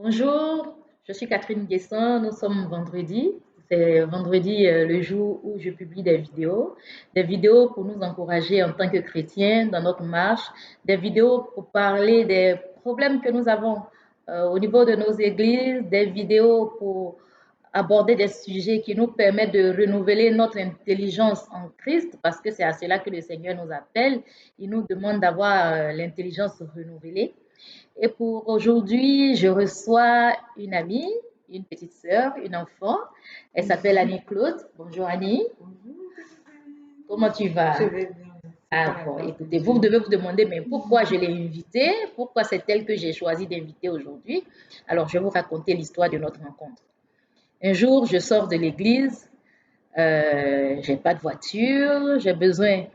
Bonjour, je suis Catherine Guesson, nous sommes vendredi. C'est vendredi le jour où je publie des vidéos pour nous encourager en tant que chrétiens dans notre marche, des vidéos pour parler des problèmes que nous avons au niveau de nos églises, des vidéos pour aborder des sujets qui nous permettent de renouveler notre intelligence en Christ, parce que c'est à cela que le Seigneur nous appelle. Il nous demande d'avoir l'intelligence renouvelée. Et pour aujourd'hui, je reçois une amie, une petite sœur, une enfant. Elle s'appelle Annie-Claude. Bonjour Annie. Bonjour. Comment tu vas? Je vais bien. Ah bon, écoutez, vous devez vous demander, mais pourquoi je l'ai invitée? Pourquoi c'est elle que j'ai choisi d'inviter aujourd'hui? Alors, je vais vous raconter l'histoire de notre rencontre. Un jour, je sors de l'église, j'ai pas de voiture, j'ai besoin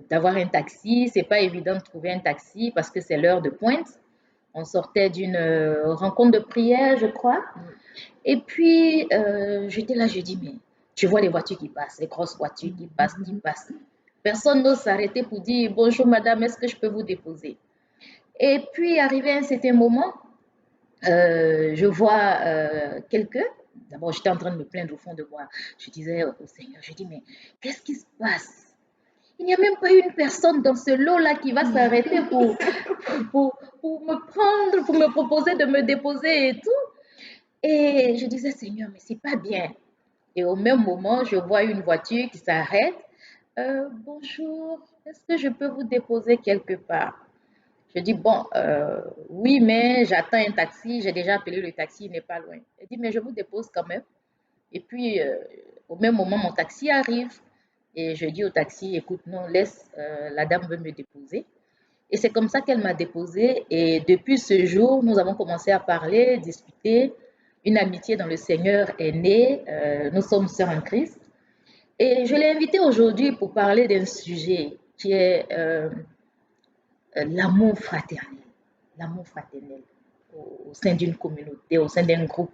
d'avoir un taxi. C'est pas évident de trouver un taxi parce que c'est l'heure de pointe. On sortait d'une rencontre de prière, je crois. Et puis, j'étais là, je dis, mais tu vois les voitures qui passent, les grosses voitures qui passent, qui passent. Personne n'ose s'arrêter pour dire, bonjour madame, est-ce que je peux vous déposer? Et puis, arrivé à un certain moment, je vois quelqu'un. D'abord, j'étais en train de me plaindre au fond de moi. Je disais au Seigneur, je dis, mais qu'est-ce qui se passe? Il n'y a même pas une personne dans ce lot-là qui va s'arrêter pour me prendre, pour me proposer de me déposer et tout. Et je disais, Seigneur, mais c'est pas bien. Et au même moment, je vois une voiture qui s'arrête. Bonjour, est-ce que je peux vous déposer quelque part? Je dis, bon, oui, mais j'attends un taxi. J'ai déjà appelé le taxi, il n'est pas loin. Elle dit, mais je vous dépose quand même. Et puis, au même moment, mon taxi arrive. Et je dis au taxi, écoute, non, laisse, la dame veut me déposer. Et c'est comme ça qu'elle m'a déposée. Et depuis ce jour, nous avons commencé à parler, discuter. Une amitié dans le Seigneur est née. Nous sommes sœurs en Christ. Et je l'ai invitée aujourd'hui pour parler d'un sujet qui est l'amour fraternel. L'amour fraternel au sein d'une communauté, au sein d'un groupe.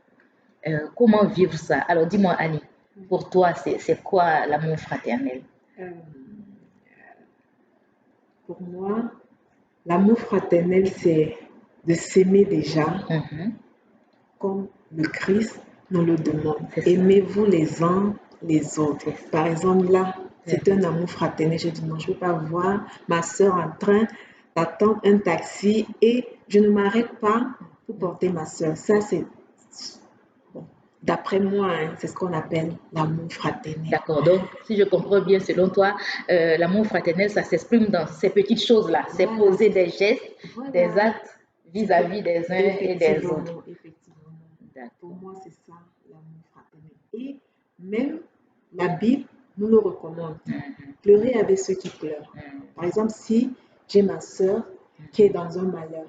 Comment vivre ça? Alors dis-moi, Annie, pour toi, c'est quoi l'amour fraternel? Euh, pour moi, l'amour fraternel, c'est de s'aimer déjà comme le Christ nous le demande. Aimez-vous les uns les autres. Par exemple, là, c'est un amour fraternel. Je dis non, je ne peux pas voir ma soeur en train d'attendre un taxi et je ne m'arrête pas pour porter ma soeur. Ça, c'est d'après moi, hein, c'est ce qu'on appelle l'amour fraternel. D'accord. Donc, si je comprends bien, selon toi, l'amour fraternel, ça s'exprime dans ces petites choses-là. C'est poser des gestes, des actes vis-à-vis des uns et des autres. Effectivement. Pour moi, c'est ça, l'amour fraternel. Et même la Bible nous le recommande. Pleurer avec ceux qui pleurent. Par exemple, si j'ai ma soeur qui est dans un malheur,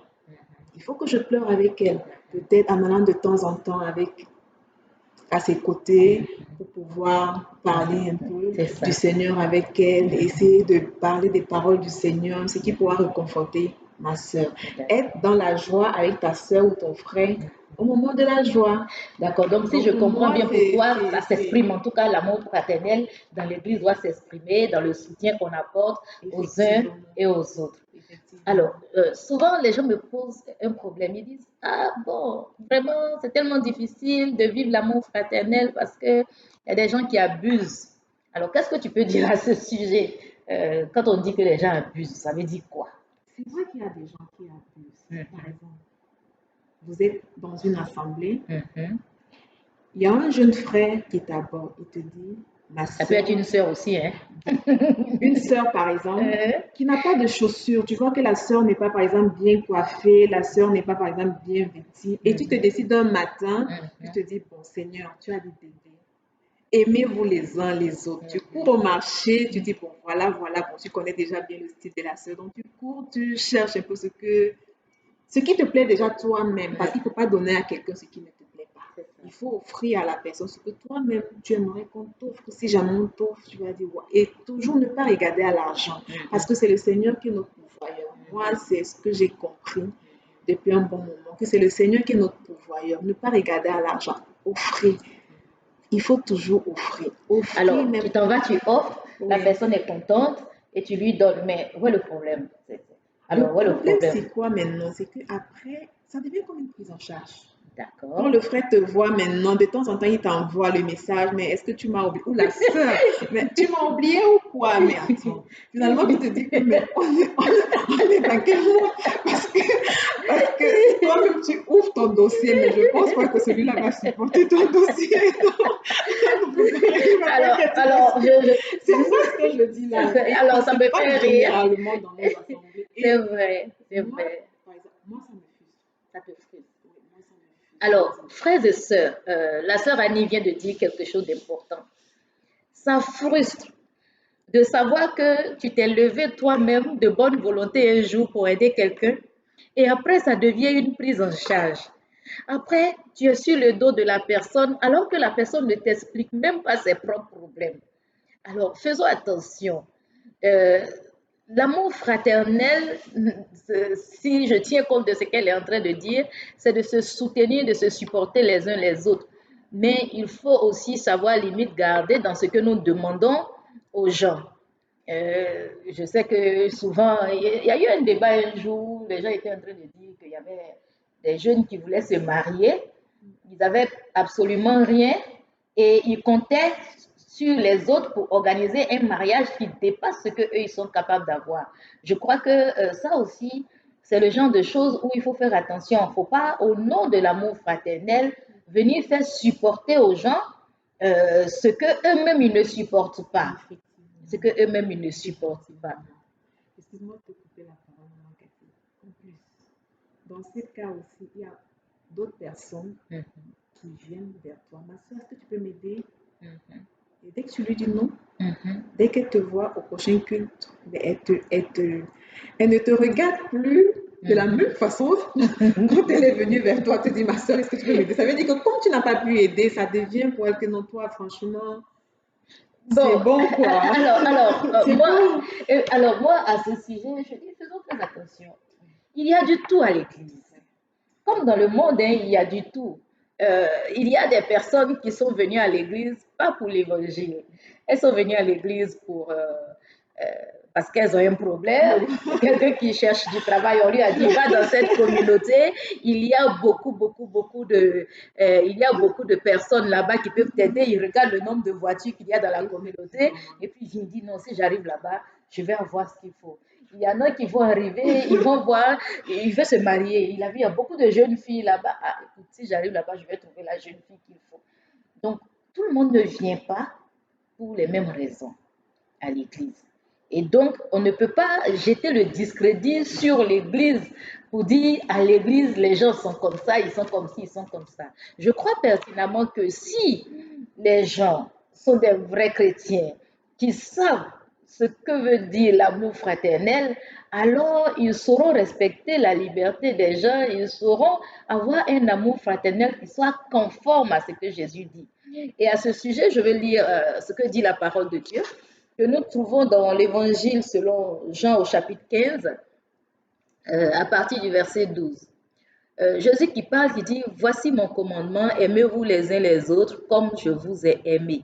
il faut que je pleure avec elle. Peut-être en allant de temps en temps à ses côtés pour pouvoir parler un peu du Seigneur avec elle, essayer de parler des paroles du Seigneur, ce qui pourra réconforter ma soeur. Être dans la joie avec ta soeur ou ton frère au moment de la joie. D'accord, donc si je comprends bien pour toi, ça s'exprime, en tout cas l'amour fraternel dans l'Église doit s'exprimer dans le soutien qu'on apporte aux uns et aux autres. Alors, souvent les gens me posent un problème, ils disent, ah bon, vraiment c'est tellement difficile de vivre l'amour fraternel parce qu'il y a des gens qui abusent. Alors, qu'est-ce que tu peux dire à ce sujet? Quand on dit que les gens abusent, ça veut dire quoi? C'est vrai qu'il y a des gens qui abusent. Par exemple, vous êtes dans une assemblée, il y a un jeune frère qui t'aborde, il te dit, ma soeur. Ça peut être une sœur aussi, hein? Une sœur, par exemple, qui n'a pas de chaussures. Tu vois que la sœur n'est pas, par exemple, bien coiffée, la sœur n'est pas, par exemple, bien vêtue. Et tu te décides un matin, tu te dis, bon Seigneur, tu as dit bébé. Aimez-vous les uns les autres. Tu cours au marché, tu dis, bon, voilà, bon, tu connais déjà bien le style de la sœur. Donc, tu cours, tu cherches un peu ce qui te plaît déjà toi-même. Parce qu'il ne faut pas donner à quelqu'un ce qui ne te plaît pas. Il faut offrir à la personne ce que toi-même tu aimerais qu'on t'offre. Si jamais on t'offre, tu vas dire, ouais. Et toujours ne pas regarder à l'argent. Parce que c'est le Seigneur qui est notre pourvoyeur. Moi, c'est ce que j'ai compris depuis un bon moment. Que c'est le Seigneur qui est notre pourvoyeur. Ne pas regarder à l'argent. Offrir. Il faut toujours offrir. Alors, tu t'en vas, tu offres, la personne est contente et tu lui donnes. Mais où est le problème? Alors, voilà Le le problème, problème. c'est quoi maintenant? C'est qu'après, ça devient comme une prise en charge. Quand D'accord. le frère te voit maintenant, de temps en temps, il t'envoie le message, mais est-ce que tu m'as oublié? Ou la sœur, mais tu m'as oublié ou quoi? Mais attends, finalement, tu te dis que mais on est dans quel monde? Parce que toi-même, tu ouvres ton dossier, mais je pense pas que celui-là va supporter ton dossier. Donc, il va pas Alors, c'est ça ce que je dis là. Et alors, ça ça me se passe fait rire. généralement dans nos assemblées. C'est vrai, c'est Moi, vrai. par exemple, moi, ça me frustre. Ça te frustre. Oui, moi, ça me frustre. Alors, frères et sœurs, la sœur Annie vient de dire quelque chose d'important. Ça frustre de savoir que tu t'es levé toi-même de bonne volonté un jour pour aider quelqu'un et après ça devient une prise en charge. Après, tu es sur le dos de la personne alors que la personne ne t'explique même pas ses propres problèmes. Alors, faisons attention. Euh, L'amour fraternel, si je tiens compte de ce qu'elle est en train de dire, c'est de se soutenir, de se supporter les uns les autres. Mais il faut aussi savoir limite garder dans ce que nous demandons aux gens. Je sais que souvent, il y a eu un débat un jour, les gens étaient en train de dire qu'il y avait des jeunes qui voulaient se marier, ils n'avaient absolument rien et ils comptaient sur les autres pour organiser un mariage qui dépasse ce qu'eux, ils sont capables d'avoir. Je crois que ça aussi, c'est le genre de choses où il faut faire attention. Il ne faut pas, au nom de l'amour fraternel, venir faire supporter aux gens ce qu'eux-mêmes, ils ne supportent pas. Ce qu'eux-mêmes, ils ne supportent pas. Excuse-moi de te couper la parole, maman Cathy. En plus, dans ce cas aussi, il y a d'autres personnes qui viennent vers toi. Ma soeur, est-ce que tu peux m'aider? Et dès que tu lui dis non, dès qu'elle te voit au prochain culte, elle ne te regarde plus de la même façon quand elle est venue vers toi, te dit ma soeur, est-ce que tu peux m'aider? Ça veut dire que comme tu n'as pas pu aider, ça devient pour elle que non, toi, franchement, c'est bon quoi. Alors moi, à ce sujet, je dis faisons très attention. Il y a du tout à l'église. Comme dans le monde, hein, il y a du tout. Il y a des personnes qui sont venues à l'église, pas pour l'évangile. Elles sont venues à l'église parce qu'elles ont un problème. Quelqu'un qui cherche du travail, on lui a dit, va dans cette communauté. Il y a beaucoup de personnes là-bas qui peuvent t'aider. Il regarde le nombre de voitures qu'il y a dans la communauté. Et puis, il dit, non, si j'arrive là-bas, je vais avoir ce qu'il faut. Il y en a qui vont arriver, ils vont voir, il veut se marier. Il a vu, il y a beaucoup de jeunes filles là-bas. Ah, écoute, si j'arrive là-bas, je vais trouver la jeune fille qu'il faut. Donc, tout le monde ne vient pas pour les mêmes raisons à l'église. Et donc, on ne peut pas jeter le discrédit sur l'église pour dire à l'église, les gens sont comme ça, ils sont comme ci, ils sont comme ça. Je crois pertinemment que si les gens sont des vrais chrétiens qui savent ce que veut dire l'amour fraternel, alors ils sauront respecter la liberté des gens, ils sauront avoir un amour fraternel qui soit conforme à ce que Jésus dit. Et à ce sujet, je vais lire ce que dit la parole de Dieu, que nous trouvons dans l'Évangile selon Jean au chapitre 15, à partir du verset 12. Jésus qui parle, qui dit, voici mon commandement, aimez-vous les uns les autres comme je vous ai aimé.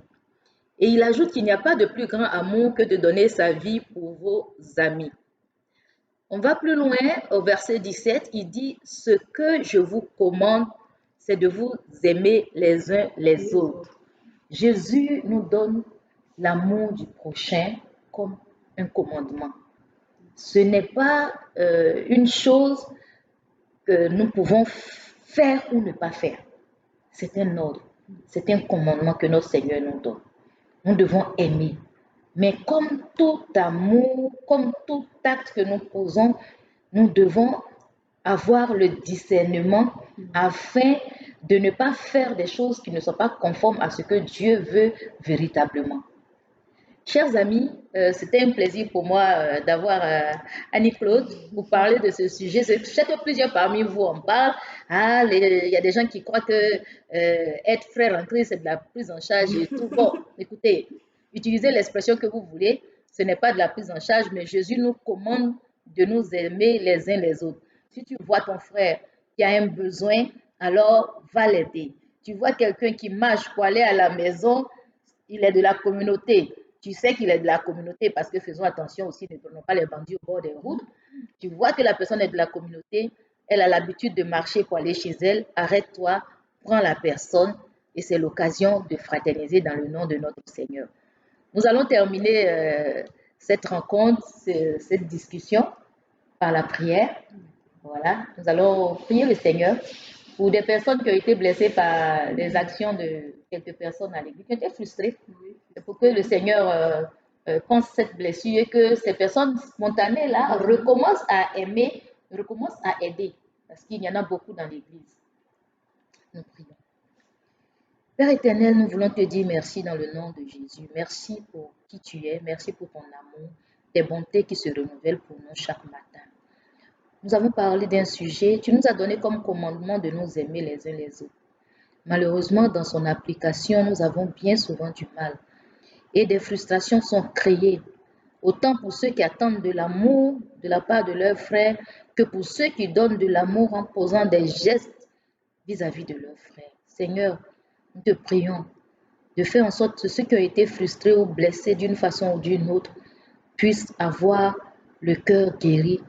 Et il ajoute qu'il n'y a pas de plus grand amour que de donner sa vie pour vos amis. On va plus loin au verset 17, il dit, ce que je vous commande, c'est de vous aimer les uns les autres. Jésus nous donne l'amour du prochain comme un commandement. Ce n'est pas une chose que nous pouvons faire ou ne pas faire. C'est un ordre, c'est un commandement que notre Seigneur nous donne. Nous devons aimer. Mais comme tout amour, comme tout acte que nous posons, nous devons avoir le discernement afin de ne pas faire des choses qui ne sont pas conformes à ce que Dieu veut véritablement. Chers amis, c'était un plaisir pour moi d'avoir Annie-Claude pour parler de ce sujet. Je sais que plusieurs parmi vous en parlent. Ah, il y a des gens qui croient que être frère en Christ, c'est de la prise en charge et tout. Bon, écoutez, utilisez l'expression que vous voulez. Ce n'est pas de la prise en charge, mais Jésus nous commande de nous aimer les uns les autres. Si tu vois ton frère qui a un besoin, alors va l'aider. Tu vois quelqu'un qui marche pour aller à la maison, il est de la communauté. tu sais qu'il est de la communauté, parce que faisons attention aussi, ne prenons pas les bandits au bord des routes. Tu vois que la personne est de la communauté, elle a l'habitude de marcher pour aller chez elle, arrête-toi, prends la personne et c'est l'occasion de fraterniser dans le nom de notre Seigneur. Nous allons terminer cette rencontre, cette discussion par la prière. Voilà, nous allons prier le Seigneur pour des personnes qui ont été blessées par les actions de quelques personnes à l'église, qui ont été frustrées. C'est pour que le Seigneur pense cette blessure et que ces personnes spontanées-là recommencent à aimer, recommencent à aider, parce qu'il y en a beaucoup dans l'église. Nous prions. Père éternel, nous voulons te dire merci dans le nom de Jésus. Merci pour qui tu es, merci pour ton amour, tes bontés qui se renouvellent pour nous chaque matin. Nous avons parlé d'un sujet, tu nous as donné comme commandement de nous aimer les uns les autres. Malheureusement, dans son application, nous avons bien souvent du mal et des frustrations sont créées, autant pour ceux qui attendent de l'amour de la part de leurs frères que pour ceux qui donnent de l'amour en posant des gestes vis-à-vis de leurs frères. Seigneur, nous te prions de faire en sorte que ceux qui ont été frustrés ou blessés d'une façon ou d'une autre puissent avoir le cœur guéri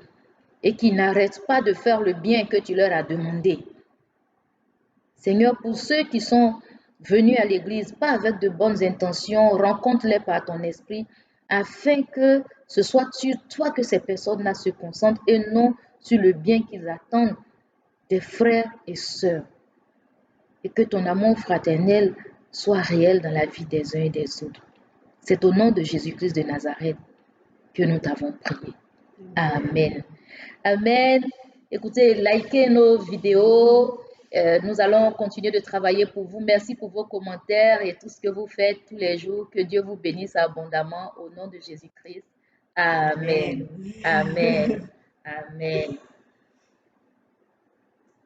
et qu'ils n'arrêtent pas de faire le bien que tu leur as demandé. Seigneur, pour ceux qui sont venus à l'église, pas avec de bonnes intentions, rencontre-les par ton esprit, afin que ce soit sur toi que ces personnes-là se concentrent et non sur le bien qu'ils attendent des frères et sœurs. Et que ton amour fraternel soit réel dans la vie des uns et des autres. C'est au nom de Jésus-Christ de Nazareth que nous t'avons prié. Amen. Amen. Écoutez, likez nos vidéos. Nous allons continuer de travailler pour vous. Merci pour vos commentaires et tout ce que vous faites tous les jours. Que Dieu vous bénisse abondamment au nom de Jésus-Christ. Amen. Amen. Amen.